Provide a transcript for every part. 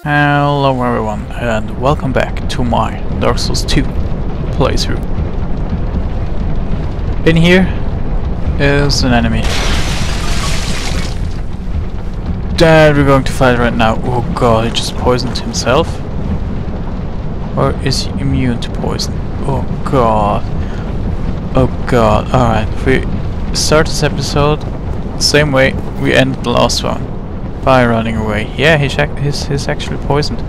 Hello everyone and welcome back to my Dark Souls 2 playthrough. In here is an enemy that we're going to fight right now. Oh god, he just poisoned himself? Or is he immune to poison? Oh god. Oh god. Alright, we start this episode the same way we ended the last one. By running away. Yeah, he's actually poisoned.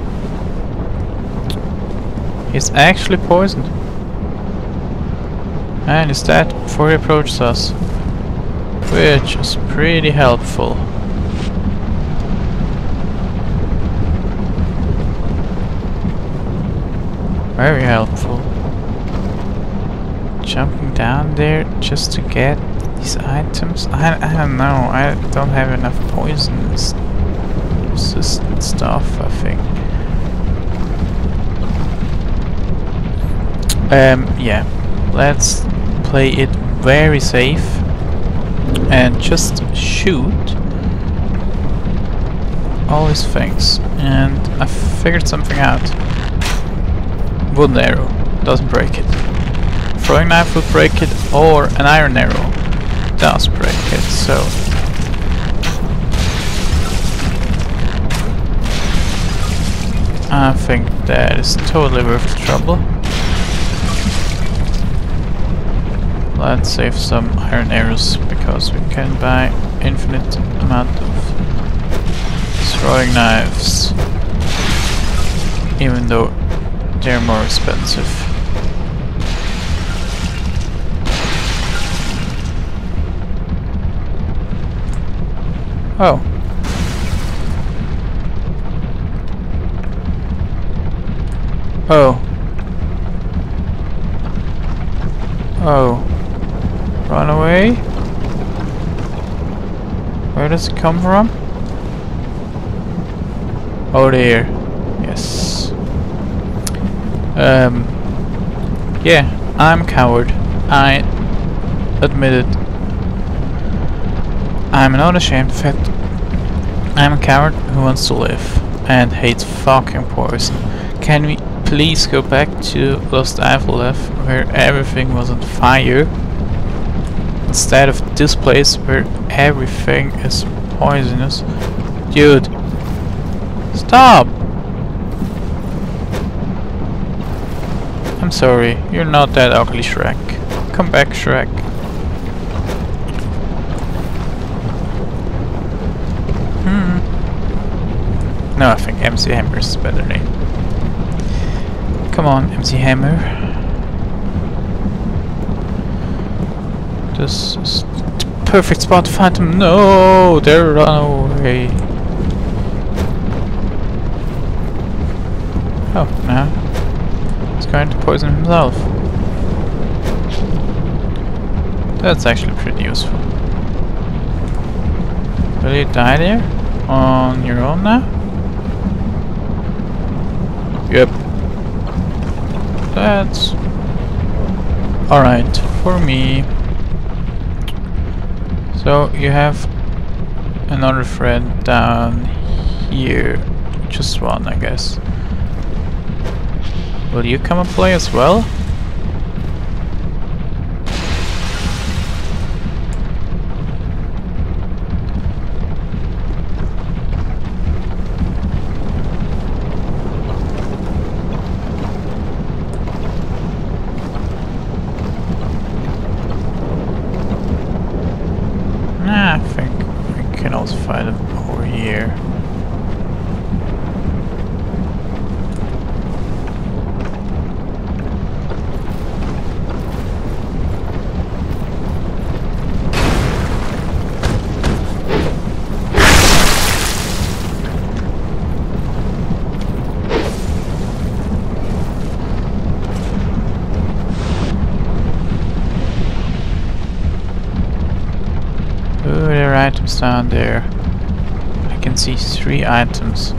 He's actually poisoned. And he's dead before he approaches us. Which is pretty helpful. Very helpful. Jumping down there just to get these items? I don't know. I don't have enough poisons. Resistant stuff, I think. Yeah. Let's play it very safe and just shoot all these things. And I figured something out. Wooden arrow doesn't break it. Throwing knife would break it, or an iron arrow does break it, so I think that is totally worth the trouble. Let's save some iron arrows because we can buy infinite amount of throwing knives, even though they're more expensive. Oh. Oh. Oh. Run away? Where does it come from? Oh, there. Yes. Yeah, I'm a coward. I admit it. I'm not ashamed of it. I'm a coward who wants to live and hates fucking poison. Can we please go back to Lost Ivalef where everything was on fire instead of this place where everything is poisonous? Dude, stop! I'm sorry, you're not that ugly, Shrek. Come back, Shrek. No, I think MC Hammer is a better name. Come on, MC Hammer. This is the perfect spot to find him. No, they're run away. Oh, now he's going to poison himself. That's actually pretty useful. Will you die there? On your own now? Yep. That's alright for me. So you have another friend down here. Just one, I guess. Will you come and play as well? I think we can also find them over here. There are items down there. I can see 3 items.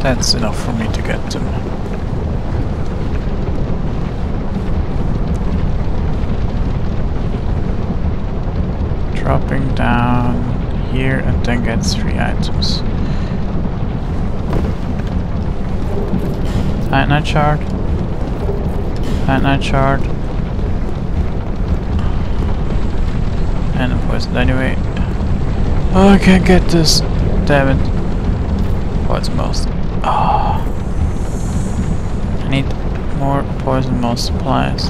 That's enough for me to get them. Dropping down here and then get 3 items. Night shard. Night shard. And I'm poisoned anyway. Oh, I can't get this. Damn it. What's most? Ah. I need more poison moss supplies.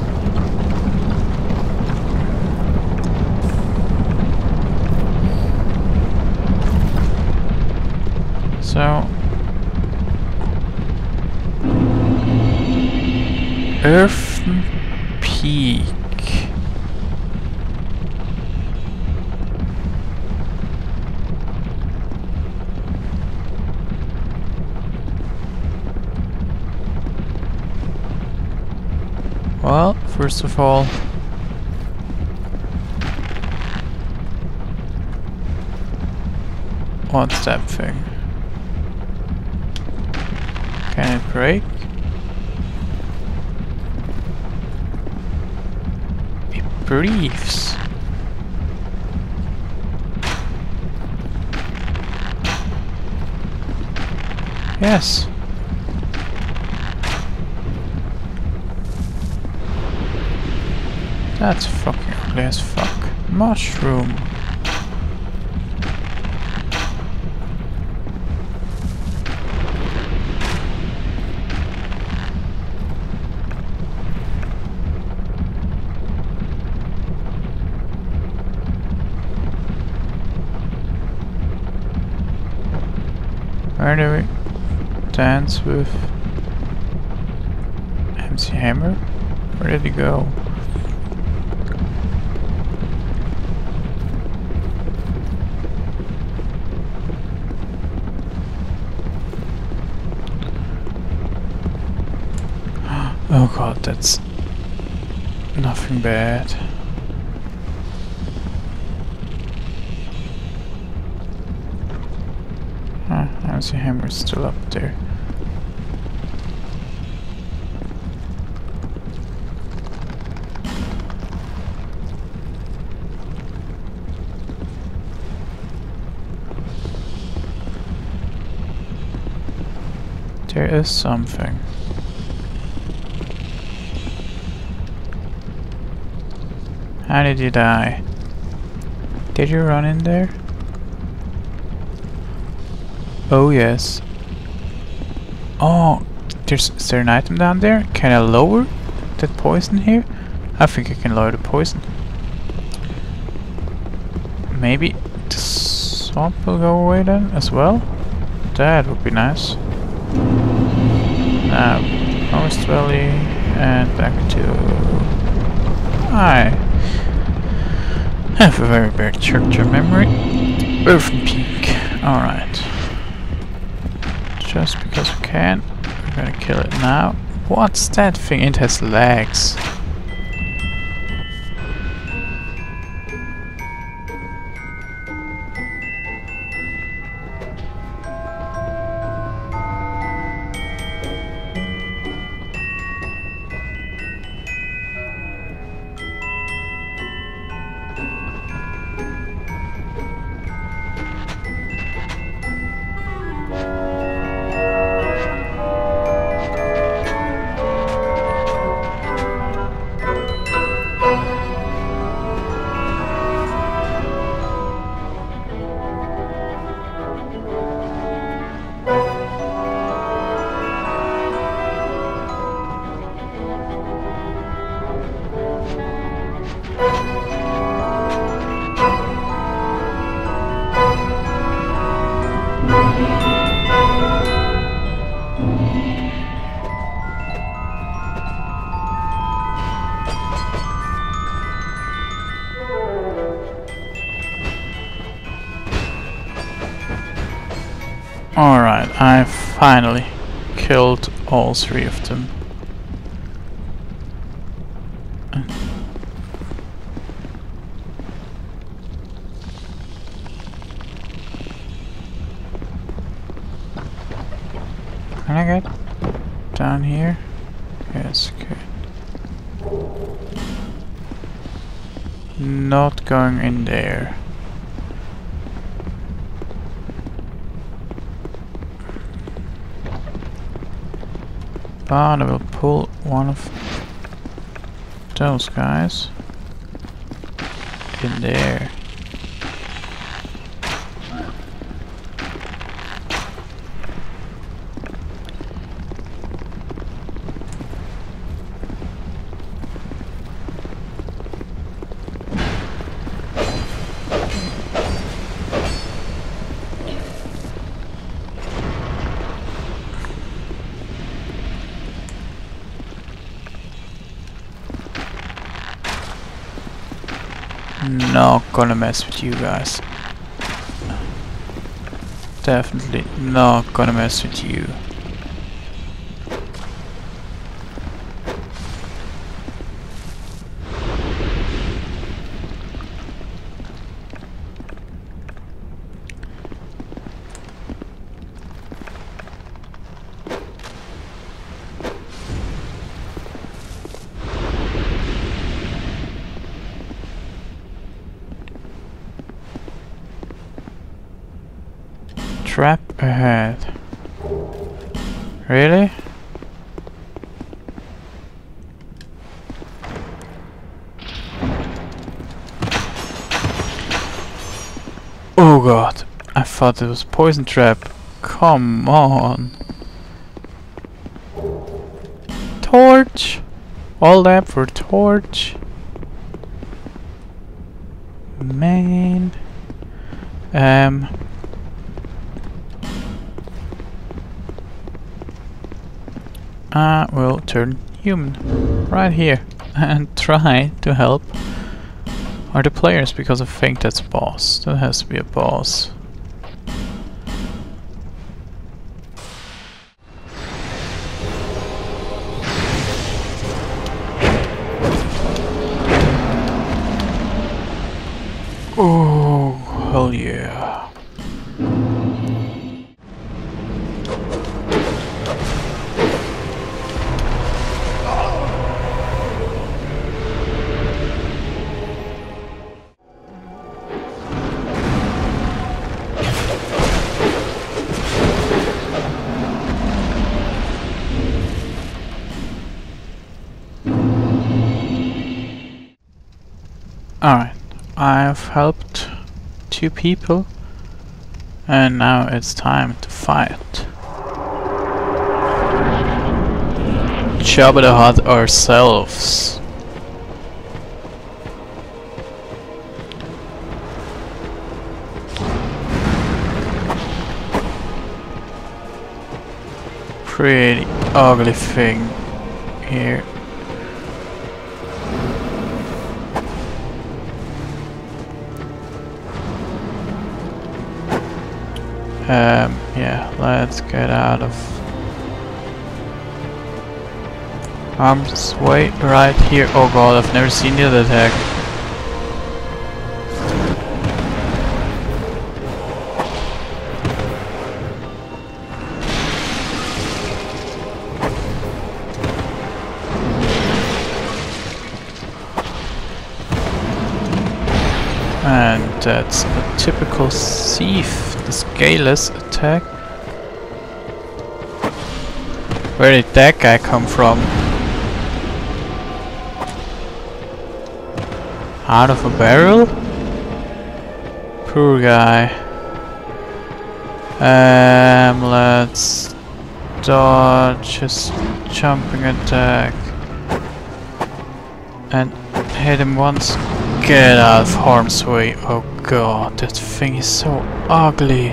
So Earthen Peak. Well, first of all, what's that thing? Can it break? It breathes. Yes. That's fucking ugly as fuck. Mushroom. Where do we dance with MC Hammer? Where did he go? Oh god, that's nothing bad. I see Hammer's still up there. There is something. How did you die? Did you run in there? Oh yes. Oh, is there an item down there? Can I lower that poison here? I think I can lower the poison. Maybe the swamp will go away then as well? That would be nice. Now, Forest Valley and back to... I have a very bad short-term memory. Earthen Peak. Alright. Just because we can, we're gonna kill it now. What's that thing? It has legs. Alright, I finally killed all three of them. Can I get down here? Yes, good. Not going in there. But I will pull one of those guys in there. Not gonna mess with you guys. Definitely not gonna mess with you. Trap ahead. Really? Oh god, I thought it was a poison trap. Come on. Torch! All that for torch. Man. I will turn human right here and try to help other players, because I think that's a boss. That has to be a boss. Oh, hell yeah. Alright, I've helped 2 people and now it's time to fight. Jabba the Hutt ourselves. Pretty ugly thing here. Yeah, let's get out of harm's way right here. Oh god, I've never seen the other attack. And that's a typical thief, the scaleless attack. Where did that guy come from? Out of a barrel? Poor guy. Let's dodge his jumping attack and hit him once. Get out of harm's way. Oh god, that thing is so ugly.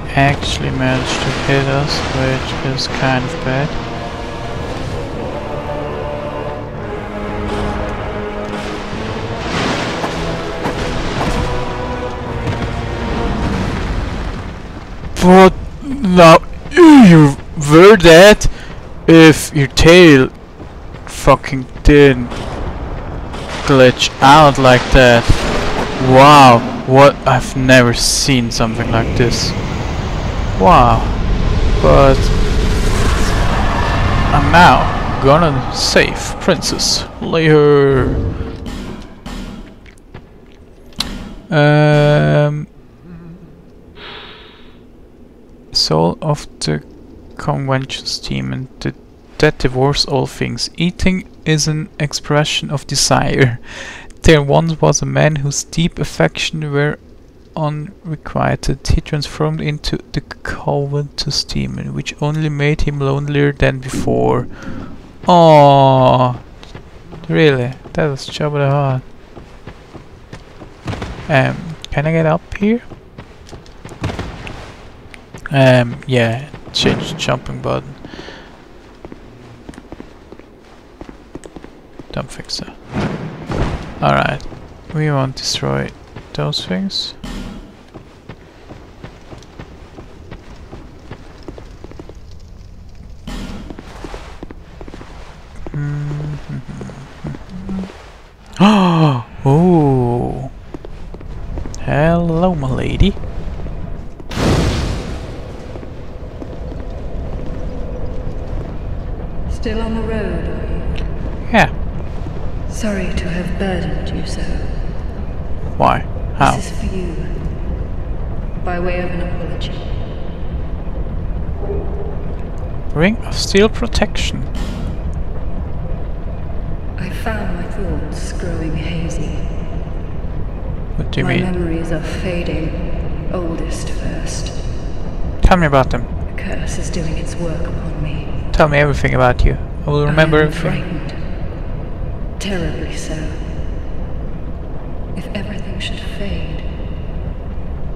He actually managed to hit us, which is kind of bad. But now you were dead if your tail fucking didn't glitch out like that. Wow, what? I've never seen something like this. Wow. But I'm now gonna save Princess Leia. Soul of the conventions demon that devours all things. Eating is an expression of desire. There once was a man whose deep affection were unrequited. He transformed into the covetous demon, which only made him lonelier than before. Oh, really? That was Jabba the Hutt. Can I get up here? Yeah, change the jumping button. Don't think so. Alright, we won't destroy those things. Oh! Hello, my lady. Still on the road, are you? Yeah. Sorry to have burdened you so. Why? How? This is for you. By way of an apology. Ring of Steel Protection. I found my thoughts growing hazy. What do you My mean? memories are fading, oldest first. Tell me about them. The curse is doing its work upon me. Tell me everything about you. I will remember I am everything. frightened. Terribly so. If everything should fade,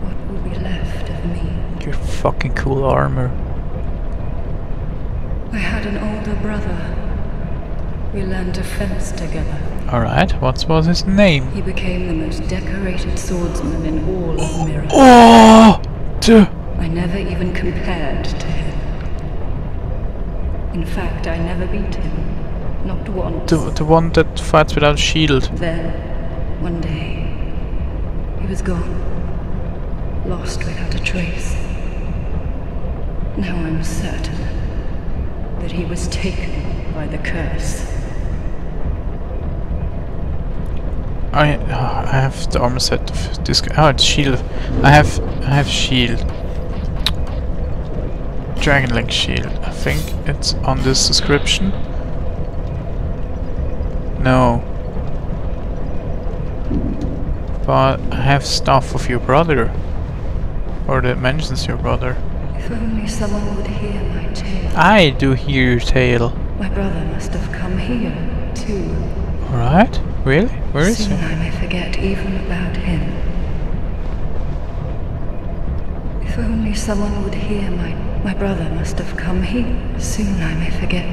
what will be left of me? Your fucking cool armor. I had an older brother. We learned to fence together. Alright, what was his name? He became the most decorated swordsman in all of Mirror. Oh! I never even compared to him. In fact, I never beat him. Not once. The one that fights without a shield. Then, one day, he was gone. Lost without a trace. Now I'm certain that he was taken by the curse. I have the armor set of this guy. Oh, it's shield. I have shield. Dragon Link shield. I think it's on this description. No. But I have stuff of your brother. Or that mentions your brother. If only someone would hear my tale. I do hear your tale. My brother must have come here, too. Alright? Really? Where is Soon he? I may forget even about him. If only someone would hear my brother must have come here. Soon I may forget.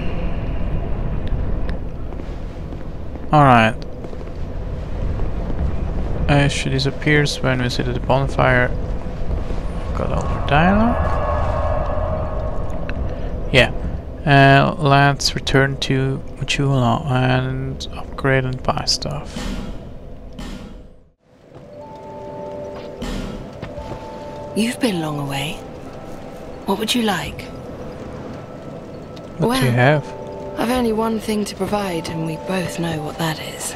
Alright. She disappears when we sit at the bonfire. Got all our dialogue. Yeah. Let's return to Machula and upgrade and buy stuff. You've been long away. What would you like? What do you have? I've only one thing to provide, and we both know what that is.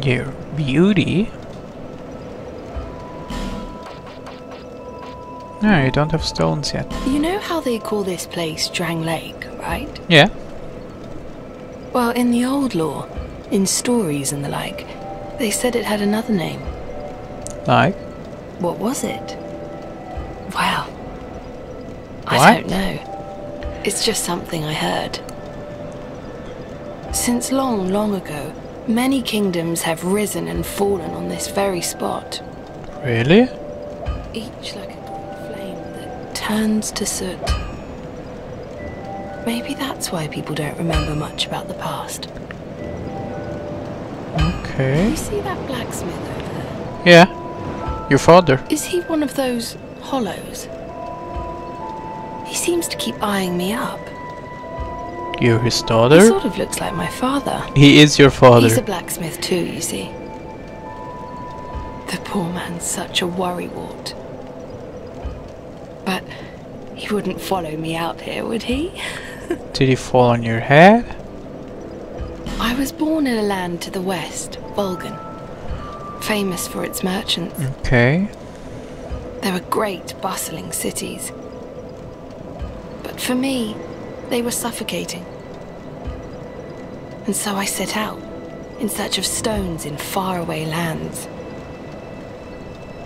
Your beauty? No, you don't have stones yet. You know how they call this place Drang Lake, right? Yeah. Well, in the old lore, in stories and the like, they said it had another name. Like? What was it? Well, What? I don't know. It's just something I heard. Since long, long ago, many kingdoms have risen and fallen on this very spot. Really? Each like a great flame that turns to soot. Maybe that's why people don't remember much about the past. Okay. You see that blacksmith over there? Yeah. Your father. Is he one of those hollows? He seems to keep eyeing me up. You're his He daughter? sort of looks like my father. He is your father. He's a blacksmith too, you see. The poor man's such a worrywart. But he wouldn't follow me out here, would he? Did he fall on your head? I was born in a land to the west, Vulcan. famous for its merchants. Okay. They were great, bustling cities. But for me, they were suffocating. And so I set out, in search of stones in faraway lands.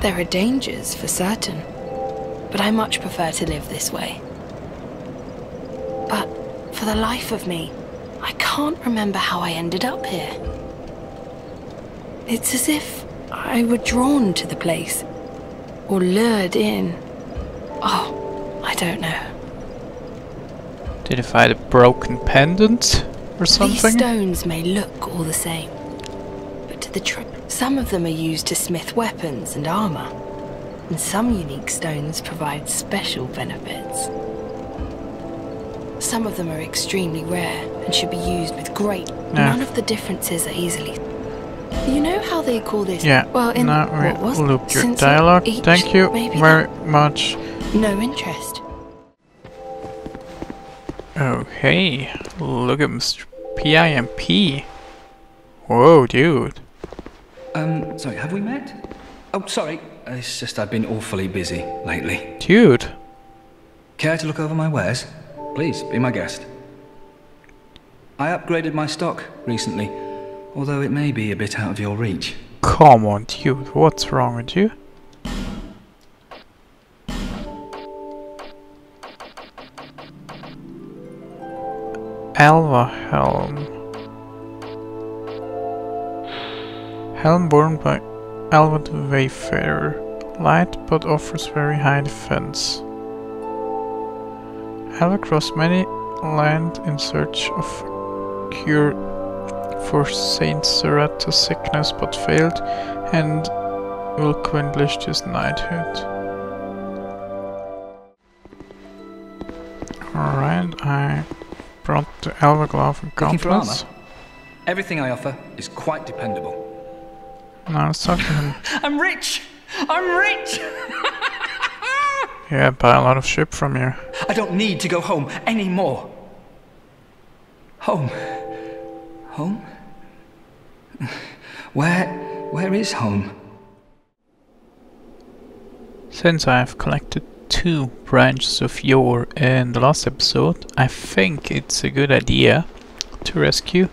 There are dangers, for certain, but I much prefer to live this way. But for the life of me, I can't remember how I ended up here. It's as if I were drawn to the place, or lured in. Oh, I don't know. Did you find a broken pendant or something? These stones may look all the same, but to the some of them are used to smith weapons and armor, and some unique stones provide special benefits. Some of them are extremely rare and should be used with great. None of the differences are easily. You know how they call this? Yeah. Well, in now what was loop your dialogue. Thank you very much. No interest. Okay, look at Mr. PIMP. Whoa, dude. Sorry, have we met? Oh, sorry. It's just I've been awfully busy lately. Dude. Care to look over my wares? Please, be my guest. I upgraded my stock recently, although it may be a bit out of your reach. Come on, dude. What's wrong with you? Alva Helm. Helm born by Alva the Wayfarer. Light but offers very high defense. Alva crossed many land in search of cure for Saint Zarata's sickness but failed and will accomplish his knighthood. Alright, I brought the Alva Glove and Looking for Gauntlets. armor? Everything I offer is quite dependable. Now let's talk to him. I'm rich! I'm rich! Yeah, buy a lot of ship from you. I don't need to go home anymore. Home? Home? Where is home? Since I have collected 2 branches of yore in the last episode, I think it's a good idea to rescue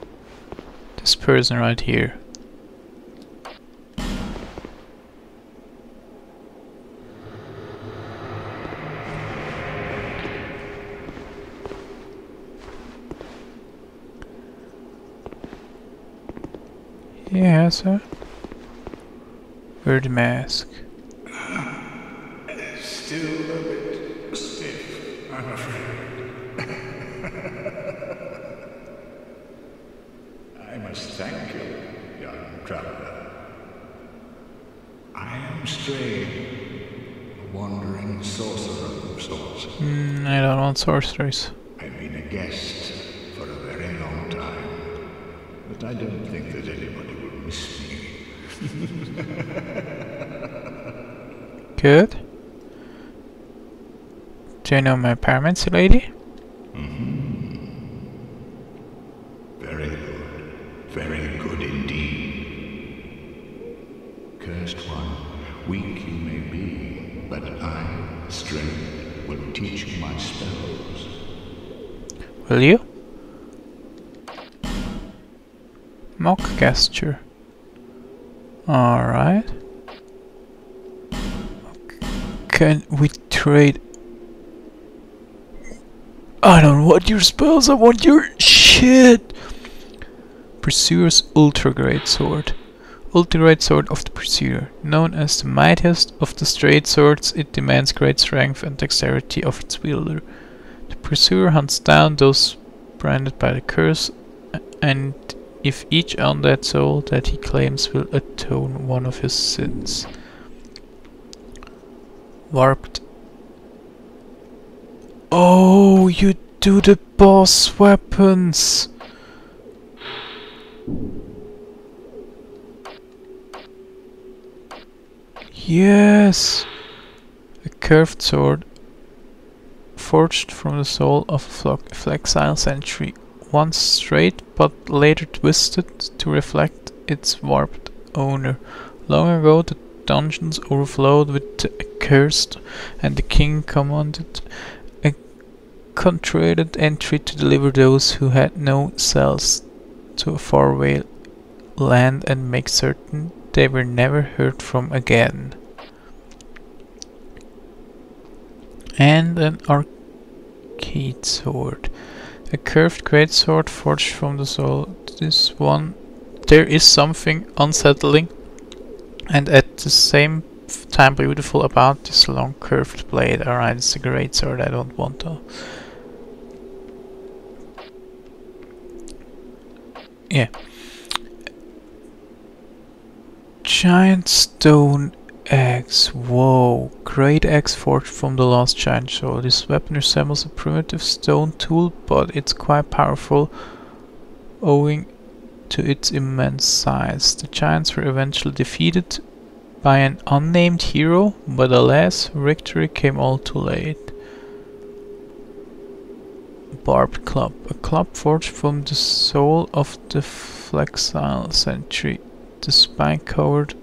this person right here. Yeah, sir. Wear the mask. Still a bit stiff, I'm afraid. I must thank you, young traveler. I am Strain, a wandering sorcerer of sorts. I don't want sorceries. I've been a guest for a very long time, but I don't think that anybody will miss me. Good. Do you know my pyromancy lady? Very good. Very good indeed. Cursed one, weak you may be, but I, Strain, will teach you my spells. Will you? Mock gesture. Alright. Can we trade? I don't want your spells, I want your shit! Pursuer's Ultra Great Sword. Ultra Great Sword of the Pursuer. Known as the mightiest of the straight swords, it demands great strength and dexterity of its wielder. The Pursuer hunts down those branded by the curse, and if each undead soul that he claims will atone one of his sins. Warped. Oh, you do the boss weapons! Yes! A curved sword forged from the soul of a flexile sentry, once straight but later twisted to reflect its warped owner. Long ago the dungeons overflowed with the accursed, and the king commanded a concentrated entry to deliver those who had no cells to a faraway land and make certain they were never heard from again. And an arcade sword. A curved greatsword forged from the soul. There is something unsettling and at the same time beautiful about this long curved blade. Alright, it's a greatsword, I don't want to. Yeah. Giant stone axe. Whoa. Great axe forged from the last giant show. This weapon resembles a primitive stone tool, but it's quite powerful owing to its immense size. The giants were eventually defeated by an unnamed hero, but alas, victory came all too late. Barbed club. A club forged from the soul of the flexile century. The spine covered,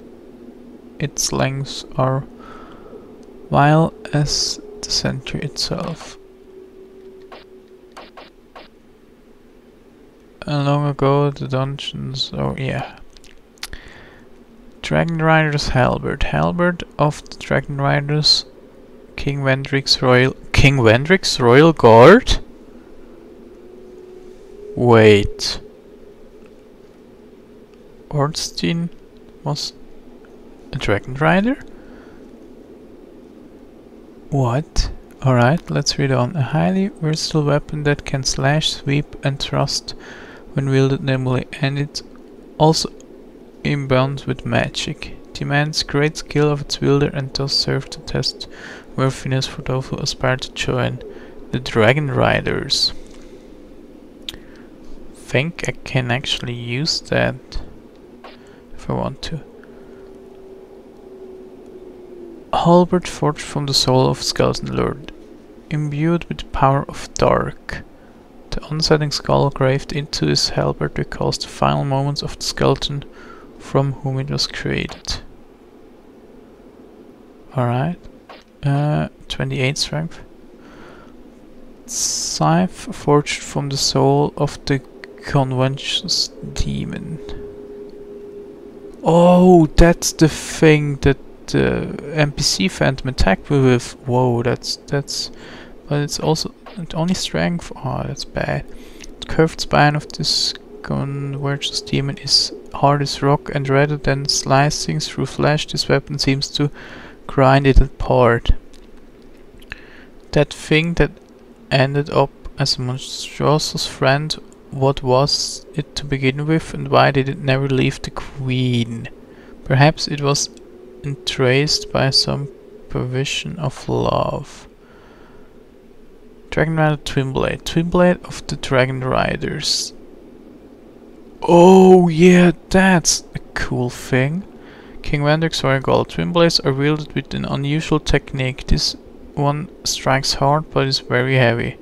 its lengths are vile as the century itself. And long ago the dungeons, oh yeah. Dragon Rider's Halberd. Halberd of the Dragon Riders, King Vendrick's Royal Guard? Wait. Ornstein was a Dragon Rider? What? Alright, let's read on. A highly versatile weapon that can slash, sweep and thrust when wielded nimbly, and it's also imbued with magic. Demands great skill of its wielder and does serve to test worthiness for those who aspire to join the Dragon Riders. Think I can actually use that if I want to. Halberd forged from the soul of Skeleton Lord, imbued with the power of dark. The unsettling skull graved into this halberd recalls the final moments of the skeleton from whom it was created. Alright. 28 strength. Scythe forged from the soul of the Convention's demon. Oh, that's the thing that the NPC Phantom attacked me with. Whoa, that's but it's also only strength. Oh, that's bad. The curved spine of this Convergence demon is hard as rock, and rather than slicing through flesh, this weapon seems to grind it apart. That thing that ended up as a monstrous friend, what was it to begin with, and why did it never leave the Queen? Perhaps it was entraced by some provision of love. Dragon Rider Twinblade. Twinblade of the Dragon Riders. Oh yeah, that's a cool thing. King Vendrick's Royal Gold. Twinblades are wielded with an unusual technique. This one strikes hard but is very heavy.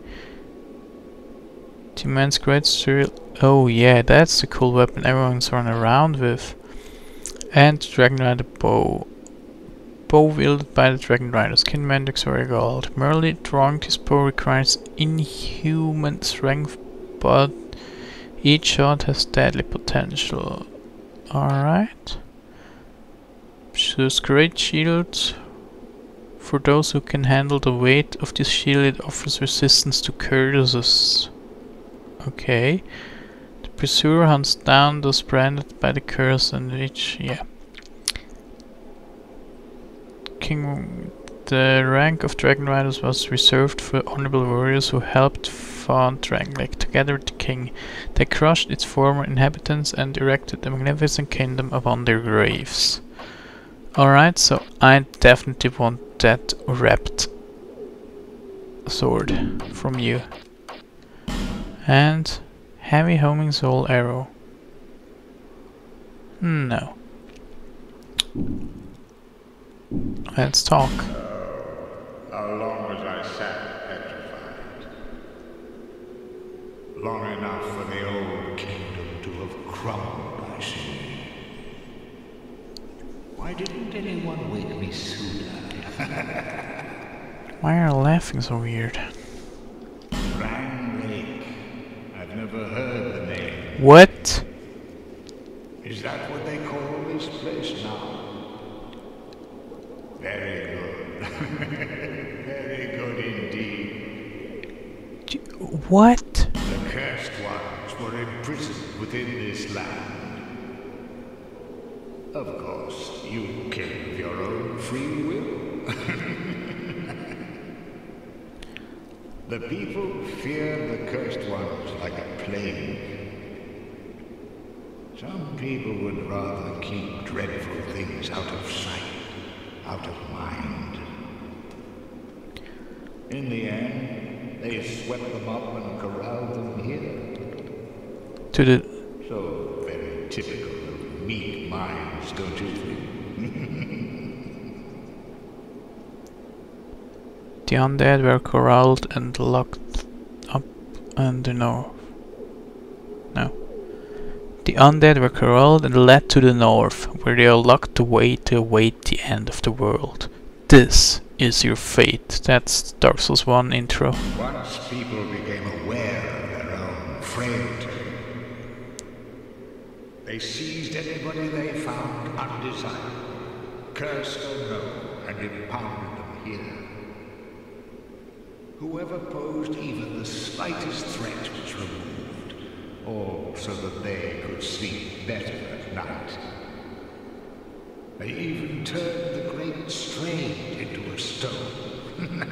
Demands great skill. Oh yeah, that's the cool weapon everyone's running around with. And Dragon Rider Bow. Bow wielded by the Dragon Riders. King Vendrick's Royal Gold. Merely drawing this bow requires inhuman strength, but each shot has deadly potential. Alright. Choose great shield. For those who can handle the weight of this shield, it offers resistance to curses. Okay. The pursuer hunts down those branded by the curse and which, yeah. The rank of Dragon Riders was reserved for honorable warriors who helped found Dragon Lake. Together with the king, they crushed its former inhabitants and erected a magnificent kingdom upon their graves. Alright, so I definitely want that wrapped sword from you. And heavy homing soul arrow. No. Let's talk. How long was I sat petrified? Long enough for the old kingdom to have crumbled, I see. Why didn't anyone wake me sooner? Why are you laughing so weird? Grand Lake. I've never heard the name. What? Is that what they call this place now? Very good. Very good indeed. What? The cursed ones were imprisoned within this land. Of course, you came of your own free will. The people fear the cursed ones like a plague. Some people would rather keep dreadful things out of sight, out of mind. In the end, they swept them up and corralled them here. To the... So very typical of meek minds, don't you think? The undead were corralled and locked up under north. No. The undead were corralled and led to the north, where they are locked away to await the end of the world. This is your fate. That's Dark Souls 1 intro. Once people became aware of their own frailty, they seized anybody they found undesirable, cursed or no, and impounded them here. Whoever posed even the slightest threat was removed, all so that they could sleep better at night. They even turned the great Straight into a stone.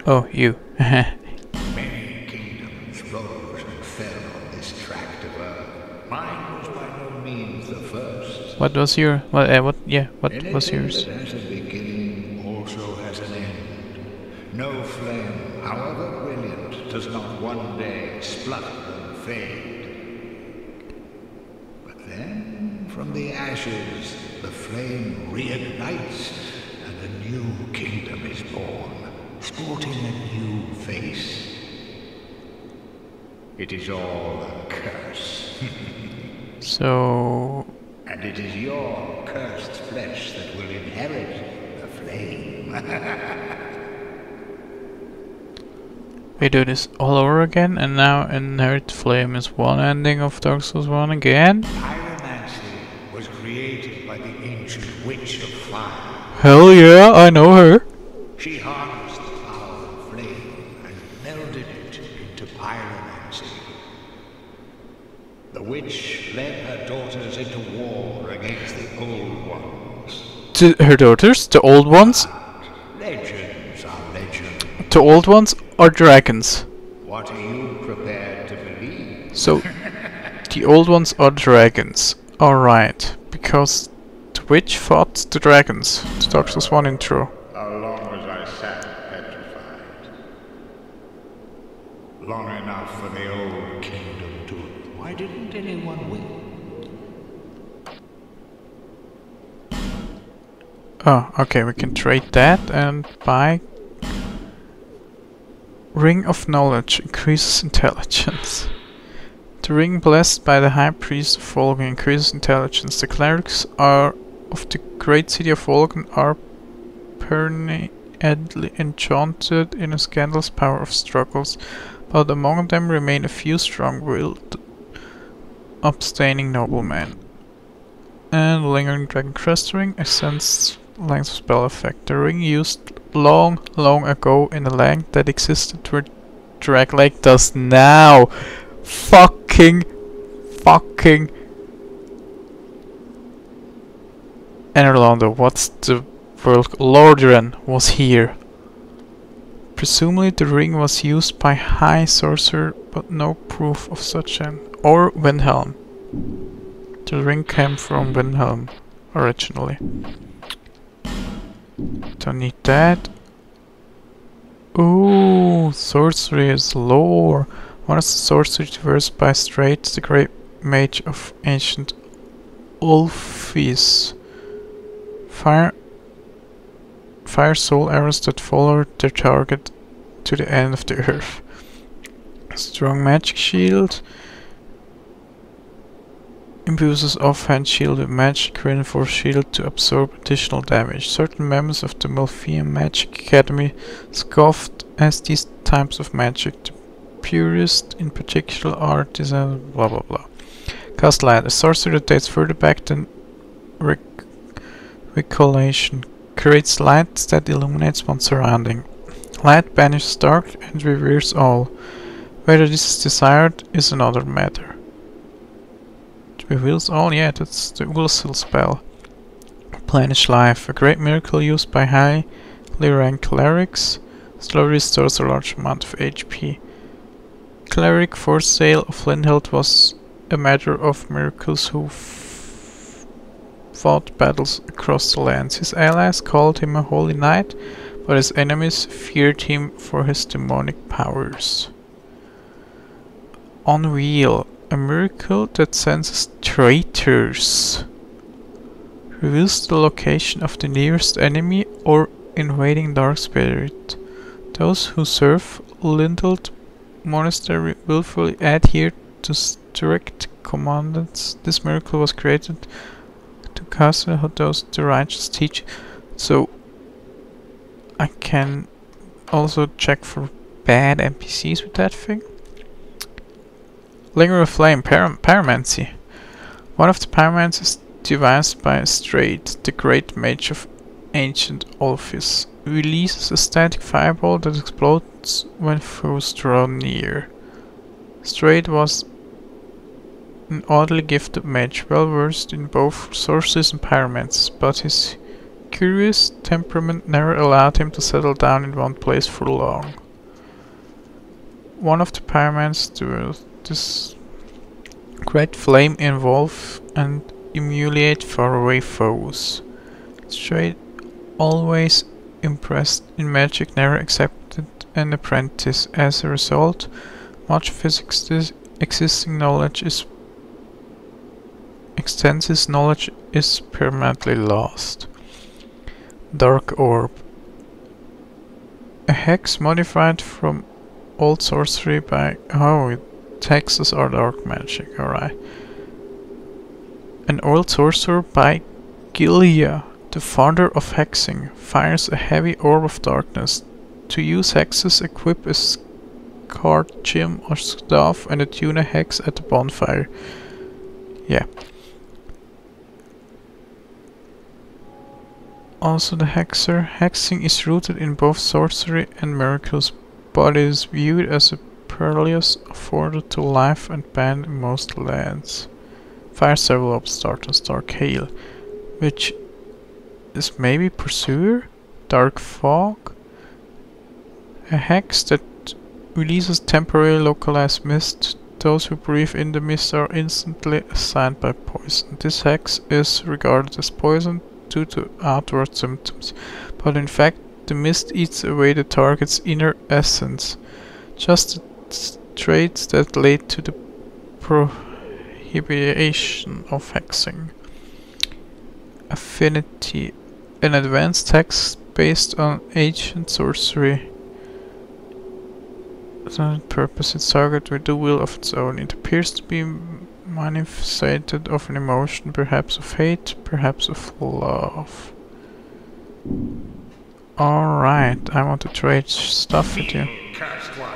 Oh, you. Many kingdoms rose and fell on this tract of earth. Mine was by no means the first. What was your... what was yours? Anything that has a beginning also has an end. No flame, however brilliant, does not one day splutter and fade. But then, from the ashes, the flame reignites, and a new kingdom is born, sporting a new face. It is all a curse. So... And it is your cursed flesh that will inherit the flame. we do this all over again, and now inherit flame is one ending of Dark Souls 1 again. Pyromancy was created by the ancient witch of fire. Hell yeah, I know her. She harnessed the power of flame and melded it into pyromancy. The witch led her daughters into war against the old ones. Her daughters? The old ones? Legends are legends. The old ones are dragons. What are you prepared to believe? So, the old ones are dragons. Alright, because the witch fought the dragons. The Dark Souls 1 intro. How long as I sat petrified? Long enough for the old kingdom to... Why didn't anyone win? Oh, okay, we can trade that and buy... Ring of Knowledge increases intelligence. The ring blessed by the High Priest of Volgan increases intelligence. The clerics of the great city of Volgan are permanently enchanted in a scandalous power of struggles, but among them remain a few strong-willed, abstaining noblemen. And Lingering Dragon Crest Ring extends length of spell effect. The ring used long ago in a land that existed where Drag Lake does now. Fucking. Enerlando, what's the world? Lordran was here. Presumably the ring was used by High Sorcerer, but no proof of such an... Or Windhelm. The ring came from Windhelm originally. Don't need that. Ooh, sorcery is lore. One is the sorcery traversed by Straight, the great mage of ancient Ulfis. Fire soul arrows that follow their target to the end of the earth. Strong magic shield. Imbues his offhand shield with magic reinforced shield to absorb additional damage. Certain members of the Malfian Magic Academy scoffed at these types of magic. The purists in particular are designed blah blah blah. Cast Light, a sorcery that dates further back than recollection. Creates light that illuminates one's surrounding. Light banishes dark and reveres all. Whether this is desired is another matter. Reveals all? Yeah, that's the Ulsil spell. Replenish life, a great miracle used by highly ranked clerics. Slowly restores a large amount of HP. Cleric for sale of Flinthilt was a matter of miracles who fought battles across the lands. His allies called him a holy knight, but his enemies feared him for his demonic powers. Unreal. A miracle that senses traitors. Reveals the location of the nearest enemy or invading dark spirit. Those who serve Lindelt Monastery willfully adhere to strict commandments. This miracle was created to cast those the righteous teach. So I can also check for bad NPCs with that thing. Linger of Flame, Pyromancy. One of the pyromancies devised by Straight, the great mage of ancient Olphis, releases a static fireball that explodes when foes draw near. Straight was an oddly gifted mage, well versed in both sorceries and pyromancy, but his curious temperament never allowed him to settle down in one place for long. One of the pyromancies this great flame involve and emulate faraway foes. Straight, always impressed in magic, never accepted an apprentice. As a result, much of his existing knowledge is permanently lost. Dark Orb, a hex modified from old sorcery by hexes are dark magic, alright. An old sorcerer by Gilia, the founder of hexing, fires a heavy orb of darkness. To use hexes, equip a scarred gem or staff and attune a hex at the bonfire. Yeah. Also the hexer. Hexing is rooted in both sorcery and miracles, but it is viewed as a perilous afforded to life and banned in most lands. Fire several upstarts, Dark Hail, which is maybe Pursuer? Dark Fog? A hex that releases temporary localized mist. Those who breathe in the mist are instantly assigned by poison. This hex is regarded as poison due to outward symptoms, but in fact the mist eats away the target's inner essence. Just the traits that lead to the prohibition of hexing. Affinity, an advanced hex based on ancient sorcery. The purpose its target with the will of its own. It appears to be manifested of an emotion, perhaps of hate, perhaps of love. Alright, I want to trade stuff with you. Cursed one.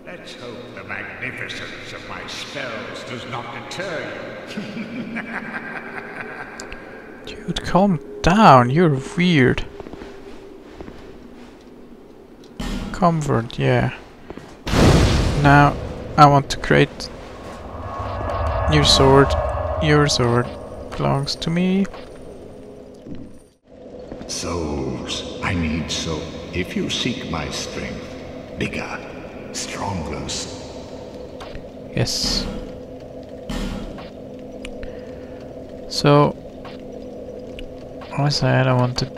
Let's hope the magnificence of my spells does not deter you. Dude, calm down, you're weird. Comfort, yeah. Now I want to create your sword. Your sword belongs to me. Souls, I need souls. If you seek my strength, bigger, stronger. Yes. So, I said I wanted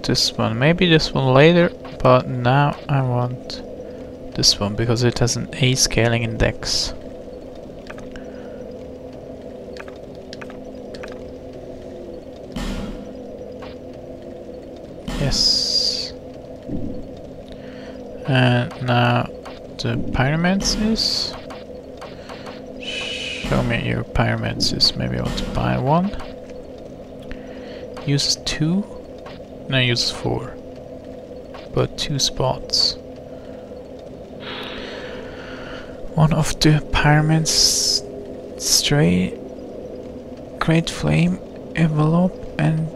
this one. Maybe this one later, but now I want this one because it has an A scaling index. Yes. And now the pyromancies. Show me your pyromancies. Maybe I want to buy one. Use 2. No, use 4. But 2 spots. One of the pyramids stray great flame envelope and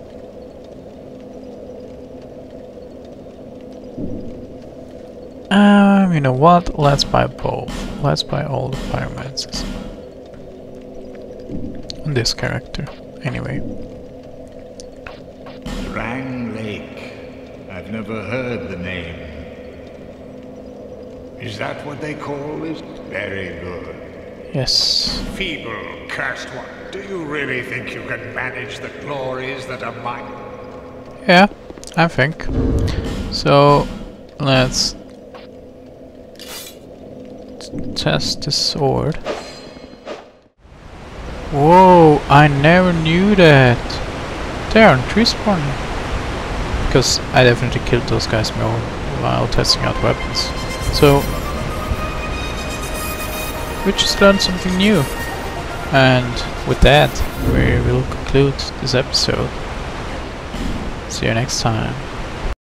you know what? Let's buy both. Let's buy all the pyromancies on this character. Anyway. Drang Lake. I've never heard the name. Is that what they call it? Very good. Yes. Feeble, cursed one. Do you really think you can manage the glories that are mine? Yeah, I think. So, let's test the sword. Whoa, I never knew that. They aren't respawning. Because I definitely killed those guys more while testing out weapons. So, we just learned something new. And with that, we will conclude this episode. See you next time.